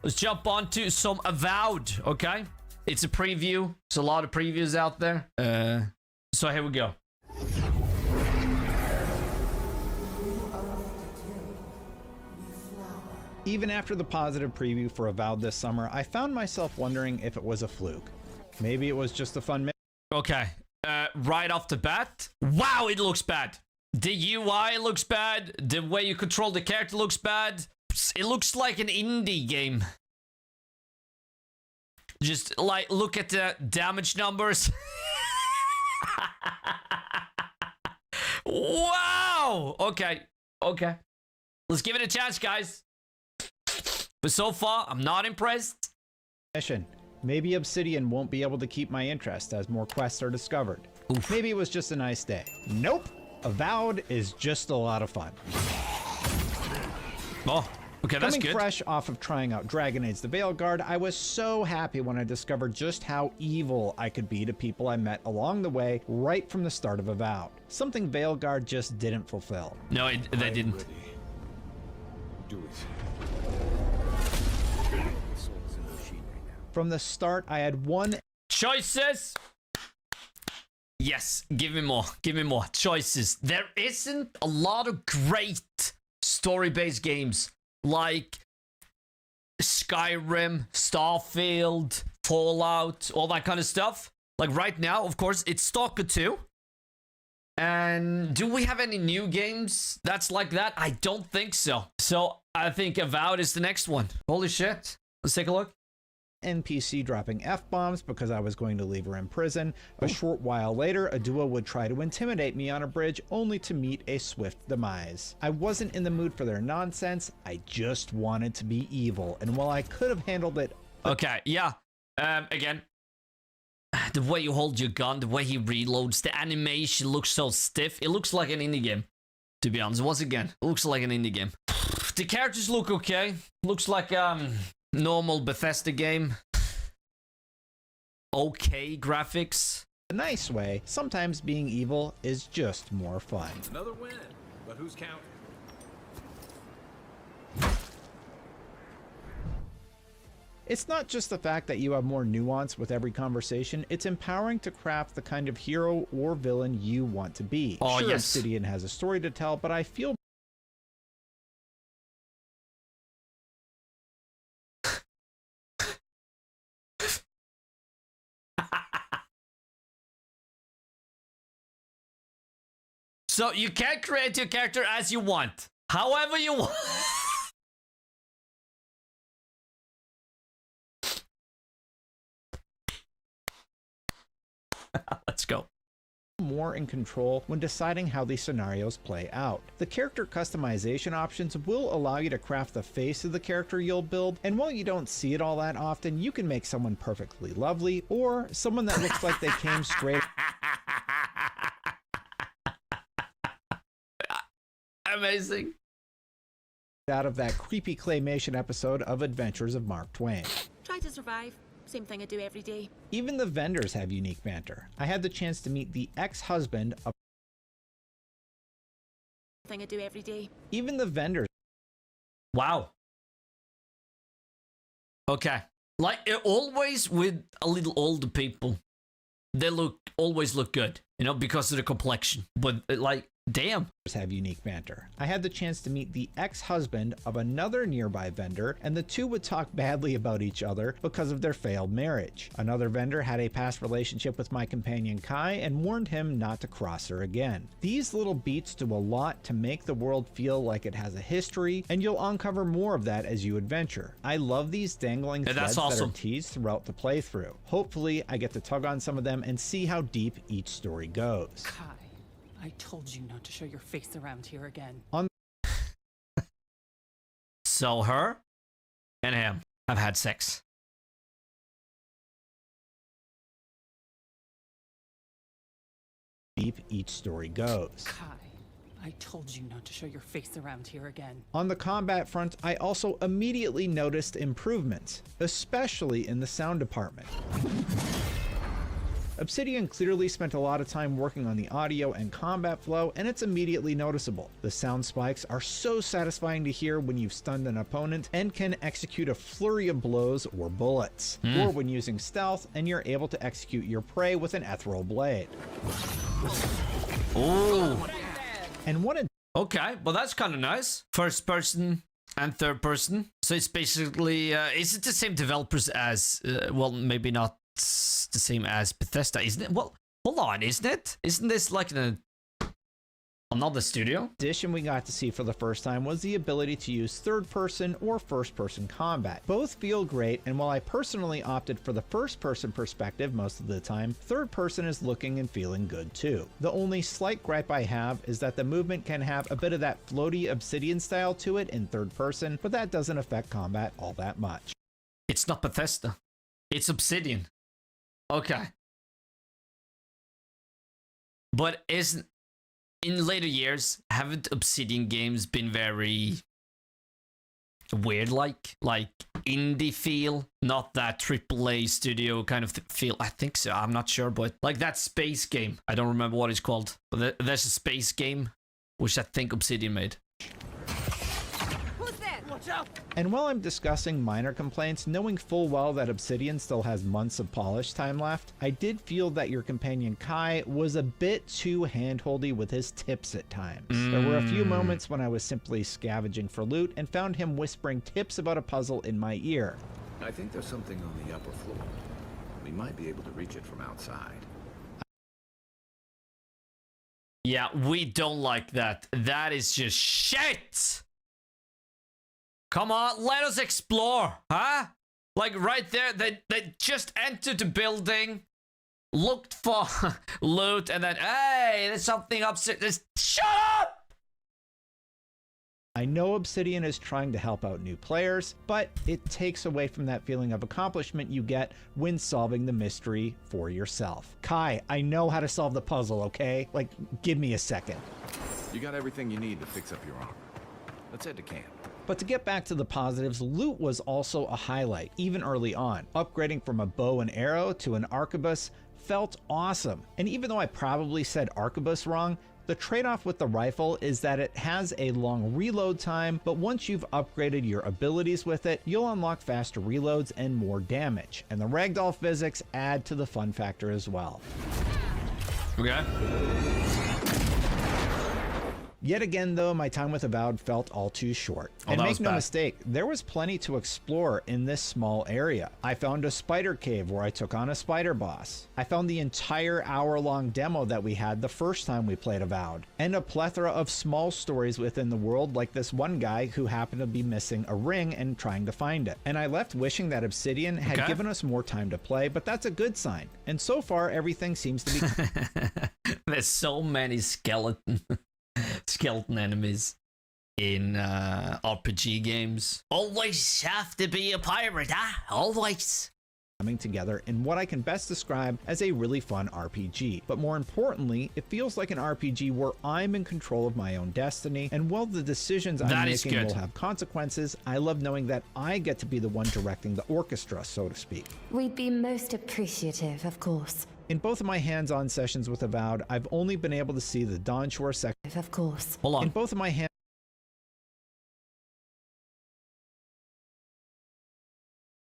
let's jump on to some Avowed, okay? It's a preview. There's a lot of previews out there. So here we go. Even after the positive preview for Avowed this summer, I found myself wondering if it was a fluke. Maybe it was just a fun Okay, right off the bat, wow, it looks bad. The UI looks bad. The way you control the character looks bad. It looks like an indie game. Just like look at the damage numbers. Wow. Okay. Let's give it a chance, guys. But so far, I'm not impressed. mission. Maybe Obsidian won't be able to keep my interest as more quests are discovered. Oof. Maybe it was just a nice day. Nope. Avowed is just a lot of fun. Oh, okay, that's Coming good. fresh off of trying out Dragon Age the Veilguard, I was so happy when I discovered just how evil I could be to people I met along the way right from the start of Avowed. Something Veilguard just didn't fulfill. No, they didn't. Ready. Do it. Soul's in the machine right now. From the start, I had one Choices. Yes, give me more. Give me more choices. There isn't a lot of great story-based games like Skyrim, Starfield, Fallout, all that kind of stuff. Like right now, of course, it's Stalker 2. And do we have any new games that's like that? I don't think so. So I think Avowed is the next one. Holy shit. Let's take a look. NPC dropping F-bombs because I was going to leave her in prison. A short while later, a duo would try to intimidate me on a bridge only to meet a swift demise. I wasn't in the mood for their nonsense. I just wanted to be evil. And while I could have handled it... Okay, yeah. Again, the way you hold your gun, the way he reloads, the animation looks so stiff. It looks like an indie game, to be honest. Once again, it looks like an indie game. The characters look okay. Looks like normal Bethesda game. Okay graphics. a nice way, sometimes being evil is just more fun. Another win, but who's counting? It's not just the fact that you have more nuance with every conversation, it's empowering to craft the kind of hero or villain you want to be. Oh, sure, yes. Obsidian has a story to tell, but I feel So you can create your character as you want, however you want. Let's go. more in control when deciding how these scenarios play out. The character customization options will allow you to craft the face of the character you'll build, and while you don't see it all that often, you can make someone perfectly lovely or someone that looks like they came straight Amazing. out of that creepy claymation episode of Adventures of Mark Twain. Try to survive. Same thing I do every day. Even the vendors have unique banter. I had the chance to meet the ex-husband of Thing I do every day. even the vendors Wow. Okay. Like always with a little older people, they always look good, you know, because of the complexion. But like, damn. have unique banter. I had the chance to meet the ex-husband of another nearby vendor, and the two would talk badly about each other because of their failed marriage. Another vendor had a past relationship with my companion Kai and warned him not to cross her again. These little beats do a lot to make the world feel like it has a history, and you'll uncover more of that as you adventure. I love these dangling Yeah, threads that's awesome. that are teased throughout the playthrough. Hopefully, I get to tug on some of them and see how deep each story goes. Kai, I told you not to show your face around here again. So her and him have had sex. Deep each story goes. Kai, I told you not to show your face around here again. On the combat front, I also immediately noticed improvements, especially in the sound department. Obsidian clearly spent a lot of time working on the audio and combat flow, and it's immediately noticeable. The sound spikes are so satisfying to hear when you've stunned an opponent and can execute a flurry of blows or bullets, or when using stealth and you're able to execute your prey with an ethereal blade. Oh. And what a Okay, well that's kind of nice. First person and third person. So it's basically, is it the same developers as, well, maybe not the same as Bethesda, isn't it? Well, hold on, isn't it? Isn't this like another studio? addition we got to see for the first time was the ability to use third-person or first-person combat. Both feel great, and while I personally opted for the first-person perspective most of the time, third-person is looking and feeling good too. The only slight gripe I have is that the movement can have a bit of that floaty Obsidian style to it in third-person, but that doesn't affect combat all that much. It's not Bethesda. It's Obsidian. Okay. But isn't... In later years, haven't Obsidian games been very weird, like indie feel, not that AAA studio kind of feel? I think so. I'm not sure, but like that space game. I don't remember what it's called, but there's a space game which I think Obsidian made. And while I'm discussing minor complaints, knowing full well that Obsidian still has months of polish time left, I did feel that your companion Kai was a bit too handholdy with his tips at times. There were a few moments when I was simply scavenging for loot and found him whispering tips about a puzzle in my ear. I think there's something on the upper floor. We might be able to reach it from outside. Yeah, we don't like that. That is just shit! Come on, let us explore, huh? Like right there, they just entered the building, looked for loot, and then, hey, there's something upstairs. Shut up! I know Obsidian is trying to help out new players, but it takes away from that feeling of accomplishment you get when solving the mystery for yourself. Kai, I know how to solve the puzzle, okay? Like, give me a second. You got everything you need to fix up your armor. Let's head to camp. But to get back to the positives, loot was also a highlight, even early on. Upgrading from a bow and arrow to an arquebus felt awesome. And even though I probably said arquebus wrong, the trade-off with the rifle is that it has a long reload time, but once you've upgraded your abilities with it, you'll unlock faster reloads and more damage. And the ragdoll physics add to the fun factor as well. Okay. Yet again, though, my time with Avowed felt all too short. Oh, and that make was no bad. mistake, there was plenty to explore in this small area. I found a spider cave where I took on a spider boss. I found the entire hour-long demo that we had the first time we played Avowed, and a plethora of small stories within the world, like this one guy who happened to be missing a ring and trying to find it. And I left wishing that Obsidian had given us more time to play, but that's a good sign. And so far, everything seems to be... There's so many skeleton enemies in RPG games. Always have to be a pirate, huh? Always. coming together in what I can best describe as a really fun RPG. But more importantly, it feels like an RPG where I'm in control of my own destiny, and while the decisions I'm making will have consequences, I love knowing that I get to be the one directing the orchestra, so to speak. We'd be most appreciative, of course. In both of my hands-on sessions with Avowed, I've only been able to see the Dawn Shore section. Of course. Hold on. In both of my hands.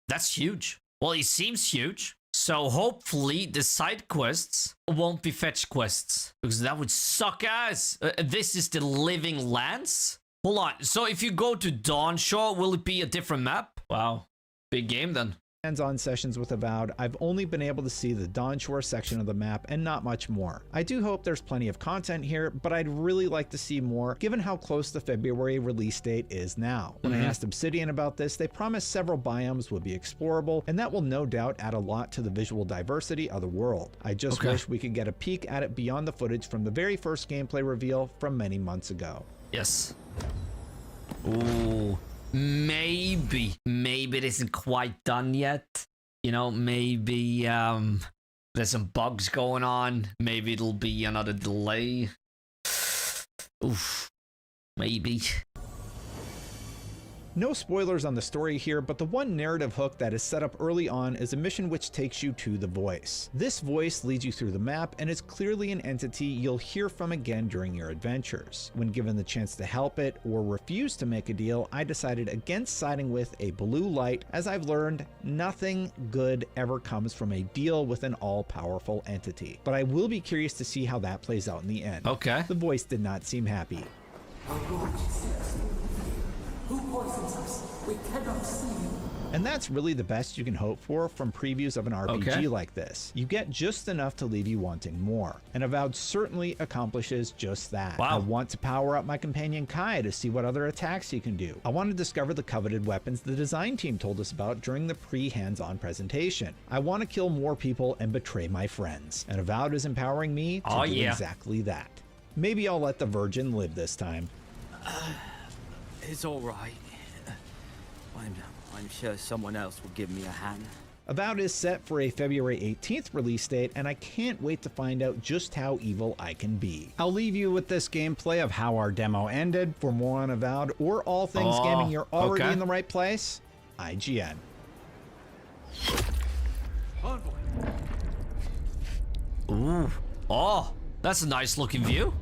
That's huge. Well, it seems huge. So hopefully the side quests won't be fetch quests, because that would suck ass. This is the Living Lands? Hold on. So if you go to Dawn Shore, will it be a different map? Wow. Big game then. Hands-on sessions with Avowed, I've only been able to see the Dawn Shore section of the map and not much more. I do hope there's plenty of content here, but I'd really like to see more given how close the February release date is now. When I asked Obsidian about this, they promised several biomes would be explorable, and that will no doubt add a lot to the visual diversity of the world. I just wish we could get a peek at it beyond the footage from the very first gameplay reveal from many months ago. Yes. Ooh. Maybe it isn't quite done yet. You know, maybe there's some bugs going on. Maybe it'll be another delay. Oof. Maybe. No spoilers on the story here, but the one narrative hook that is set up early on is a mission which takes you to the voice. This voice leads you through the map and is clearly an entity you'll hear from again during your adventures. When given the chance to help it or refuse to make a deal, I decided against siding with a blue light, as I've learned nothing good ever comes from a deal with an all-powerful entity. But I will be curious to see how that plays out in the end. Okay. The voice did not seem happy. Who poisons us? We cannot see you. And that's really the best you can hope for from previews of an RPG like this. You get just enough to leave you wanting more. And Avowed certainly accomplishes just that. Wow. I want to power up my companion Kai to see what other attacks he can do. I want to discover the coveted weapons the design team told us about during the pre-hands-on presentation. I want to kill more people and betray my friends. And Avowed is empowering me to do exactly that. Maybe I'll let the Virgin live this time. It's all right. I'm sure someone else will give me a hand. Avowed is set for a February 18th release date, and I can't wait to find out just how evil I can be. I'll leave you with this gameplay of how our demo ended. For more on Avowed or all things gaming, you're already in the right place. IGN. Ooh. Oh, that's a nice looking view.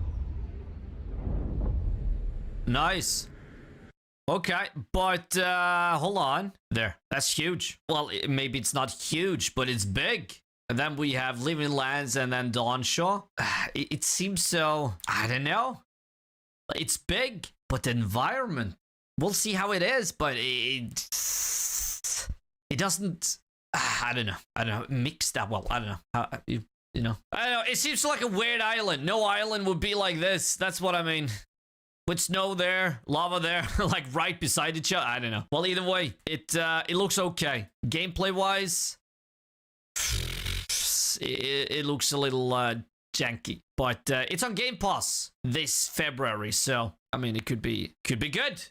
Nice. Okay, but hold on. There, that's huge. Well, maybe it's not huge, but it's big. And then we have Living Lands and then Dawnshaw. It seems so, I don't know. It's big, but the environment, we'll see how it is, but it doesn't, I don't know, mix that well. I don't know. You know, I don't know. It seems like a weird island. No island would be like this. That's what I mean. With snow there, lava there, like right beside each other. I don't know. Well, either way, it looks okay. Gameplay wise, it looks a little janky, but it's on Game Pass this February, so I mean, it could be good.